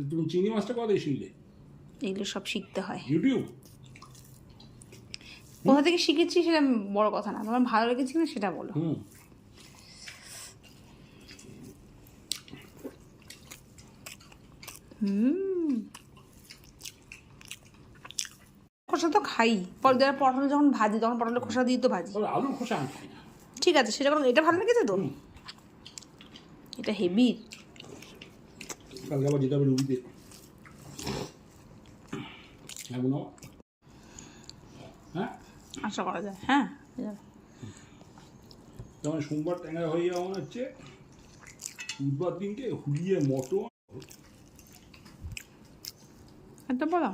তুমি চিংড়ি মাছটা কোথা থেকে শিখলে? এগুলো সব শিখতে হয়। ইউটিউব? কোথা থেকে শিখেছি সেটা বড় কথা না, তোমার ভালো লেগেছে না সেটা বলো। খোসা তো খাই, পরে যারা পটল যখন ভাজি তখন পটলের খোসা দিয়ে তো ভাজি। আলুর খোসা আমি খাই না। ঠিক আছে, সেটা কোনো, এটা ভালো লেগেছে তো, এটা হেভি। কালকে আবার যেতে হবে রুবিতে। এমন হ্যাঁ আশা করা যায়, হ্যাঁ। যেমন সোমবার ট্যাংরা হয়ে যাওয়া মনে হচ্ছে, বুধবার দিনকে হুলিয়ে মটন। এটা বলো।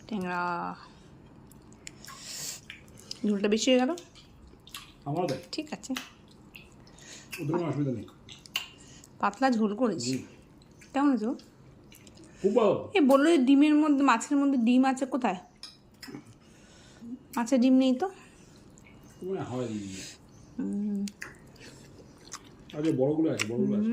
ট্যাংরা ঝোলটা বেশি হয়ে গেল। আমার দেখ ঠিক আছে, ওদের কোনো অসুবিধা নেই। পাতলা ঝোল করেছি। কেমন ঝোল? খুব ভালো। এ বললো যে ডিমের মধ্যে, মাছের মধ্যে ডিম আছে, কোথায় মাছের ডিম নেই তো? হয় দিদি, আচ্ছা বড়গুলো আছে, বড়গুলো আছে।